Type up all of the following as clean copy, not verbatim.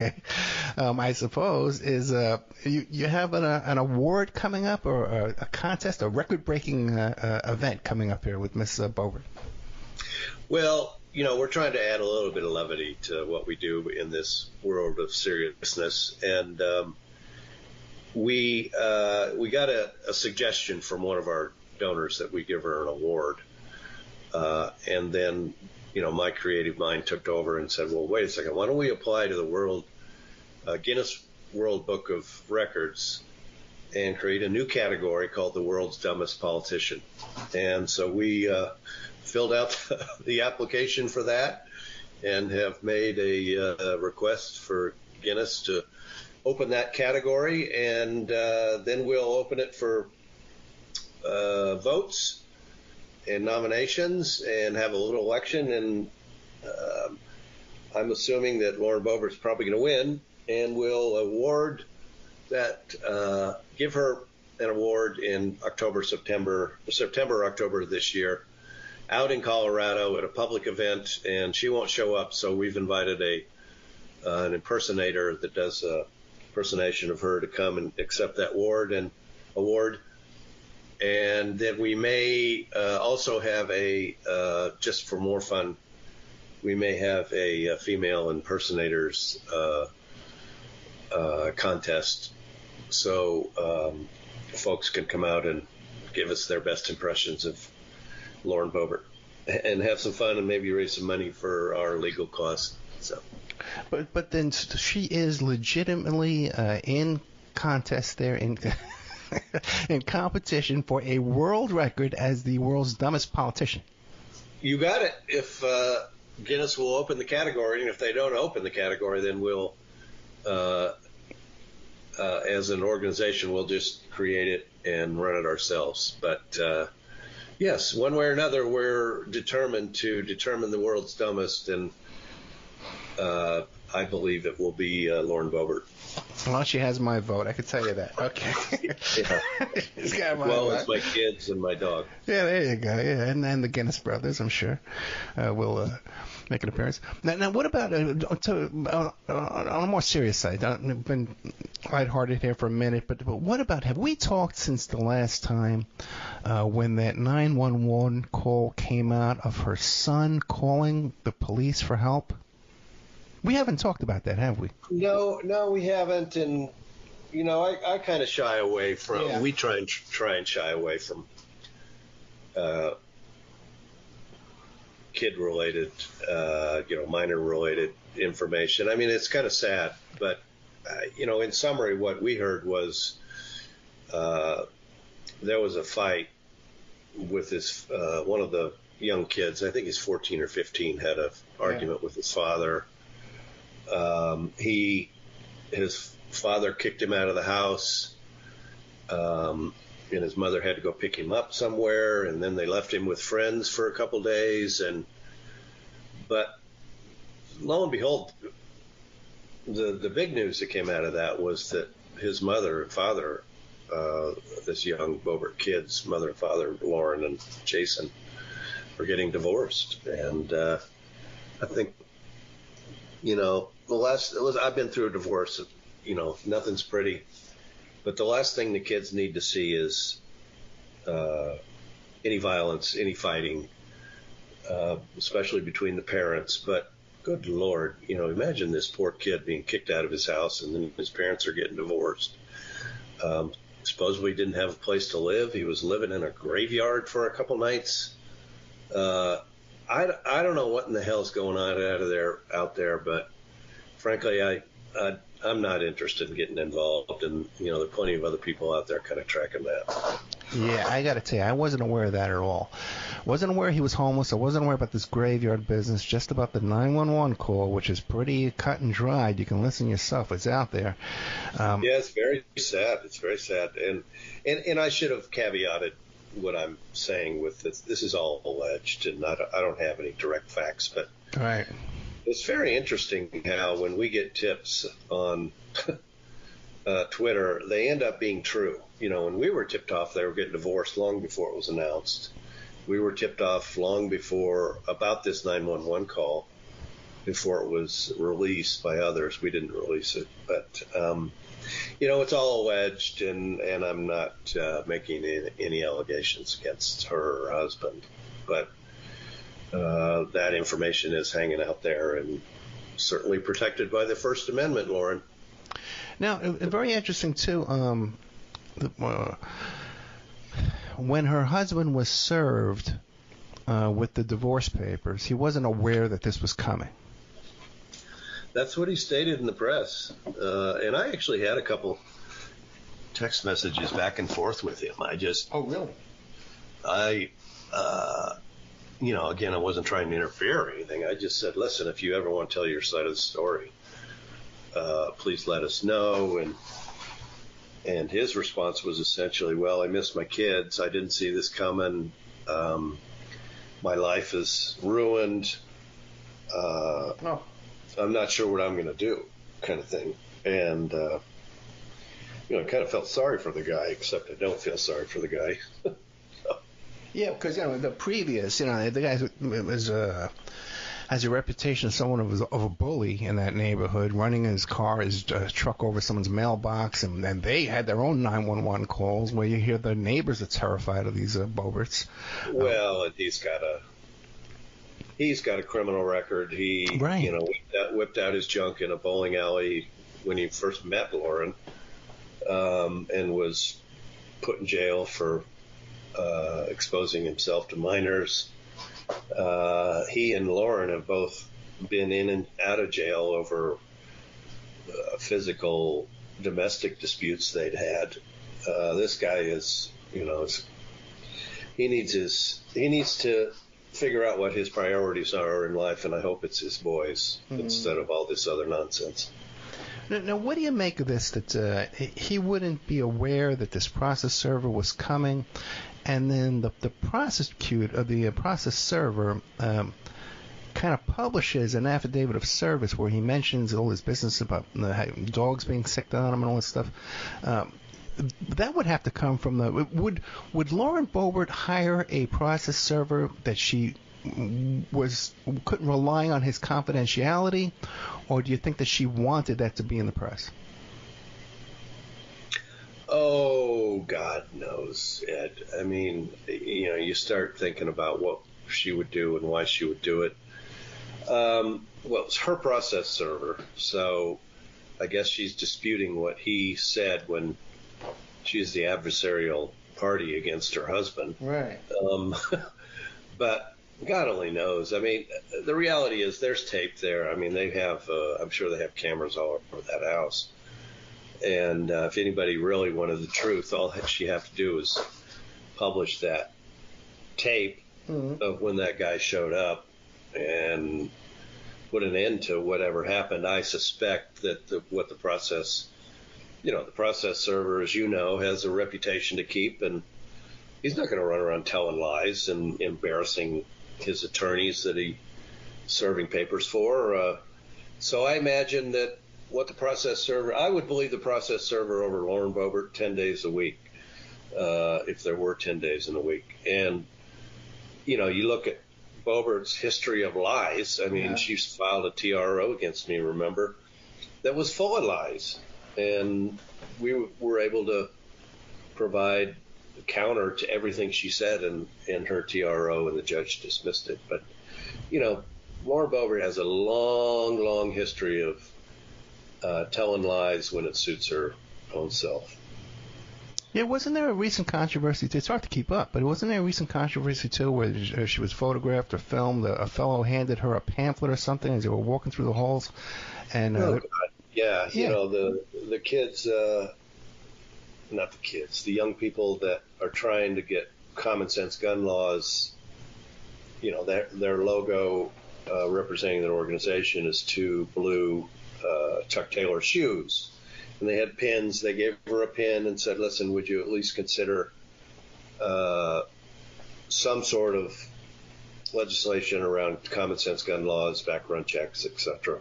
I suppose, is you have an award coming up, or a contest, a record-breaking event coming up here with Miss Boebert. Well, we're trying to add a little bit of levity to what we do in this world of seriousness, and we got a suggestion from one of our donors that we give her an award, and then my creative mind took over and said, well, wait a second, why don't we apply to the Guinness World Book of Records and create a new category called the World's Dumbest Politician. And so we filled out the application for that and have made a request for Guinness to open that category, and then we'll open it for votes and nominations and have a little election, and I'm assuming that Lauren Boebert's probably going to win, and we'll give her an award in September, October this year, out in Colorado at a public event, and she won't show up, so we've invited an impersonator that does a impersonation of her to come and accept that award. And then we may also have just for more fun, we may have a female impersonators contest. So folks can come out and give us their best impressions of Lauren Boebert and have some fun and maybe raise some money for our legal costs. So, but then she is legitimately in contest there in competition for a world record as the world's dumbest politician. You got it. If Guinness will open the category, and if they don't open the category, then we'll, as an organization, we'll just create it and run it ourselves. But yes, one way or another, we're determined to determine the world's dumbest, and I believe it will be Lauren Boebert. Well, she has my vote. I can tell you that. Okay. Yeah. She's got my vote. As my kids and my dog. Yeah, there you go. Yeah, and the Guinness brothers, I'm sure, will make an appearance. Now, what about on a more serious side? I've been lighthearted here for a minute, but what about, have we talked since the last time when that 911 call came out of her son calling the police for help? We haven't talked about that, have we? No, we haven't. And I kind of shy away from. Yeah. We try and shy away from kid-related, minor-related information. I mean, it's kind of sad, but in summary, what we heard was there was a fight with this one of the young kids. I think he's 14 or 15. Had an argument with his father. His father kicked him out of the house, and his mother had to go pick him up somewhere, and then they left him with friends for a couple days. But lo and behold, the big news that came out of that was that his mother and father, this young Boebert kid's mother and father, Lauren and Jason, were getting divorced. And I think, I've been through a divorce. Nothing's pretty, but the last thing the kids need to see is any violence, any fighting, especially between the parents. But good Lord, imagine this poor kid being kicked out of his house, and then his parents are getting divorced. Supposedly didn't have a place to live. He was living in a graveyard for a couple nights. I don't know what in the hell's going on out there, but frankly, I'm not interested in getting involved, and there are plenty of other people out there kind of tracking that. Yeah, I got to tell you, I wasn't aware of that at all. Wasn't aware he was homeless. I wasn't aware about this graveyard business. Just about the 911 call, which is pretty cut and dried. You can listen yourself. It's out there. Yeah, it's very sad. It's very sad, and I should have caveated what I'm saying with this. This is all alleged, and I don't have any direct facts, but right. It's very interesting how when we get tips on Twitter, they end up being true. When we were tipped off they were getting divorced long before it was announced. We were tipped off long before about this 911 call. before it was released by others. We didn't release it, but it's all alleged, and I'm not making any allegations against her or her husband, but that information is hanging out there and certainly protected by the First Amendment, Lauren. Now, very interesting too. When her husband was served with the divorce papers, he wasn't aware that this was coming. That's what he stated in the press. And I actually had a couple text messages back and forth with him. Oh, really? Again, I wasn't trying to interfere or anything. I just said, listen, if you ever want to tell your side of the story, please let us know. And his response was essentially, well, I miss my kids. I didn't see this coming. My life is ruined. I'm not sure what I'm going to do, kind of thing. And, I kind of felt sorry for the guy, except I don't feel sorry for the guy. Yeah, because, the previous, the guy has a reputation as someone of a bully in that neighborhood, running his car, his truck over someone's mailbox, and they had their own 911 calls where you hear the neighbors are terrified of these Boeberts. Well, he's got a criminal record. He, right. Whipped out his junk in a bowling alley when he first met Lauren, and was put in jail for exposing himself to minors. He and Lauren have both been in and out of jail over physical domestic disputes they'd had. This guy is, he needs to figure out what his priorities are in life, and I hope it's his boys instead of all this other nonsense. Now, what do you make of this, that he wouldn't be aware that this process server was coming, and then the process server kind of publishes an affidavit of service where he mentions all his business about dogs being sick on him and all this stuff. That would have to come from would Lauren Boebert hire a process server that she couldn't rely on his confidentiality, or do you think that she wanted that to be in the press? Oh, God knows, Ed. I mean, you start thinking about what she would do and why she would do it. Well, it's her process server, so I guess she's disputing what he said when she's the adversarial party against her husband. Right. But God only knows. I mean, the reality is there's tape there. I mean, they have, I'm sure they have cameras all over that house. And if anybody really wanted the truth, all she have to do is publish that tape of when that guy showed up and put an end to whatever happened. I suspect that the process server, as you know, has a reputation to keep, and he's not going to run around telling lies and embarrassing his attorneys that he's serving papers for. So I imagine that I would believe the process server over Lauren Boebert 10 days a week, if there were 10 days in a week. And, you look at Boebert's history of lies. I mean, She's filed a TRO against me, remember, that was full of lies. And we were able to provide a counter to everything she said in her TRO, and the judge dismissed it. But, Lauren Boebert has a long, long history of telling lies when it suits her own self. Yeah, wasn't there a recent controversy? It's hard to keep up, but wasn't there a recent controversy too, where she was photographed or filmed? A fellow handed her a pamphlet or something as they were walking through the halls, and yeah, the kids, not the kids, the young people that are trying to get common sense gun laws. Their logo representing their organization is two blue Chuck Taylor shoes, and they had pins. They gave her a pin and said, listen, would you at least consider some sort of legislation around common sense gun laws, background checks, etc.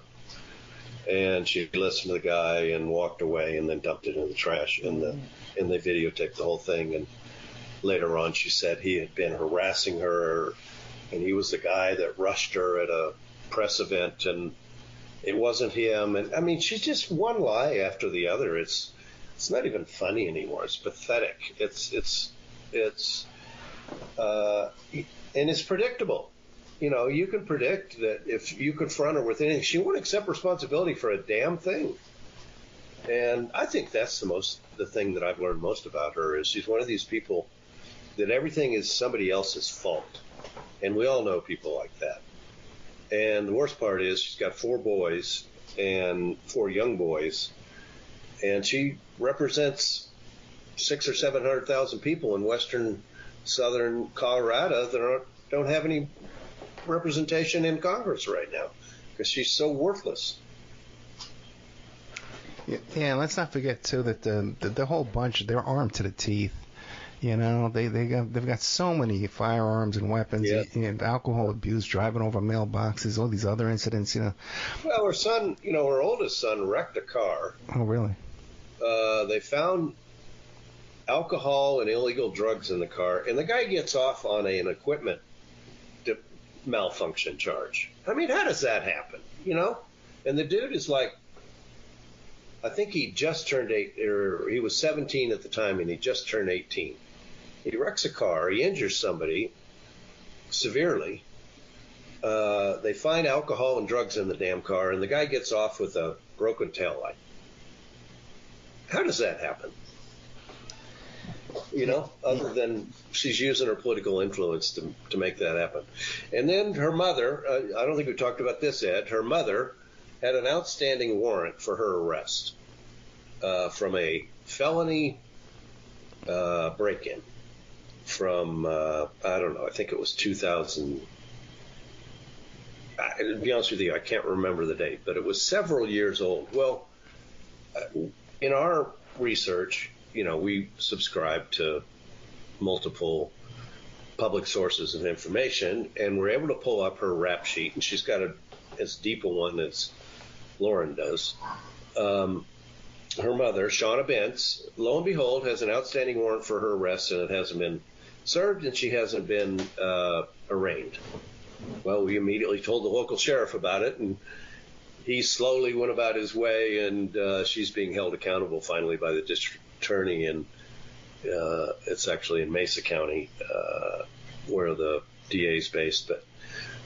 And she listened to the guy and walked away and then dumped it in the trash, and they videotaped the whole thing. And later on she said he had been harassing her, and he was the guy that rushed her at a press event, and it wasn't him. And I mean, she's just one lie after the other. It's not even funny anymore. It's pathetic. And it's predictable. You know, you can predict that if you confront her with anything, she won't accept responsibility for a damn thing. And I think that's the thing that I've learned most about her is she's one of these people that everything is somebody else's fault. And we all know people like that. And the worst part is she's got 4 boys and 4 young boys, and she represents 600,000 or 700,000 people in western southern Colorado that don't have any representation in Congress right now because she's so worthless. Yeah, let's not forget too that the whole bunch, they're armed to the teeth. You know, they've got so many firearms and weapons, and alcohol abuse, driving over mailboxes, all these other incidents. You know. Well, her son, her oldest son wrecked a car. Oh, really? They found alcohol and illegal drugs in the car, and the guy gets off on an equipment malfunction charge. I mean, how does that happen? And the dude is like, I think he just turned 8, or he was 17 at the time, and he just turned 18. He wrecks a car. He injures somebody severely. They find alcohol and drugs in the damn car, and the guy gets off with a broken taillight. How does that happen? Other than she's using her political influence to make that happen. And then her mother, I don't think we talked about this, Ed, her mother had an outstanding warrant for her arrest from a felony break-in from, I don't know, I think it was 2000. To be honest with you, I can't remember the date, but it was several years old. Well, in our research, we subscribe to multiple public sources of information, and we're able to pull up her rap sheet, and she's got as deep a one as Lauren does. Her mother, Shauna Bentz, lo and behold, has an outstanding warrant for her arrest, and it hasn't been served, and she hasn't been arraigned. Well, we immediately told the local sheriff about it, and he slowly went about his way, and she's being held accountable finally by the district attorney, and it's actually in Mesa County where the DA is based, but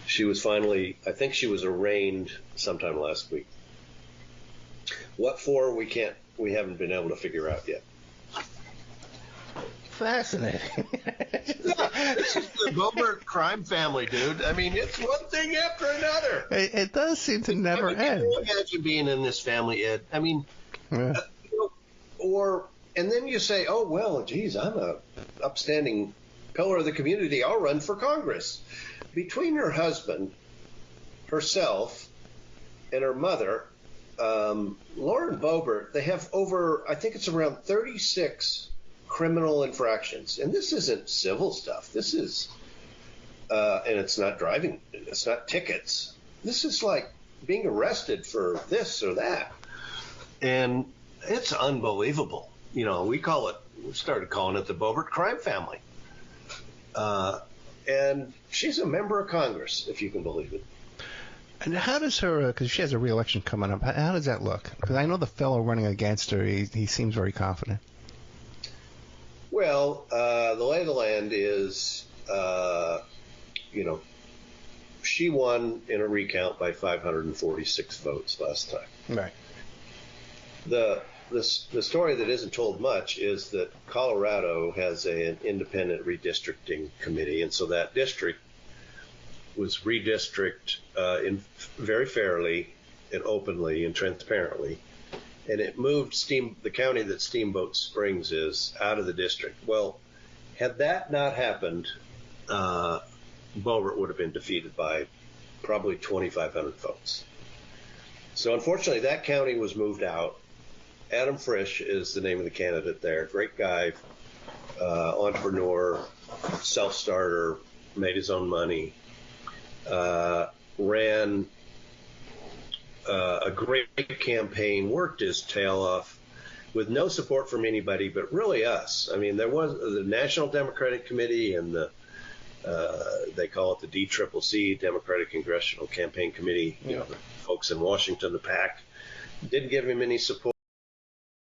she was finally, I think she was arraigned sometime last week. What for, we haven't been able to figure out yet. Fascinating. This is the Boebert crime family, dude. I mean, it's one thing after another. It does seem to never end. Can you imagine being in this family, Ed? I mean, yeah. And then you say, oh, well, geez, I'm a upstanding pillar of the community. I'll run for Congress. Between her husband, herself, and her mother, Lauren Boebert, they have over, I think it's around 36 criminal infractions. And this isn't civil stuff. This is, and it's not driving, it's not tickets. This is like being arrested for this or that. And it's unbelievable. We started calling it the Boebert crime family. And she's a member of Congress, if you can believe it. And how does her, because she has a re-election coming up, how does that look? Because I know the fellow running against her, he seems very confident. Well, the lay of the land is, she won in a recount by 546 votes last time. Right. The story that isn't told much is that Colorado has an independent redistricting committee, and so that district was redistricted very fairly and openly and transparently, and it moved the county that Steamboat Springs is out of the district. Well, had that not happened, Boebert would have been defeated by probably 2,500 votes. So unfortunately, that county was moved out. Adam Frisch is the name of the candidate there. Great guy, entrepreneur, self-starter, made his own money, ran a great campaign, worked his tail off with no support from anybody but really us. I mean, there was the National Democratic Committee and the They call it the DCCC, Democratic Congressional Campaign Committee. You know, the folks in Washington, the PAC, didn't give him any support.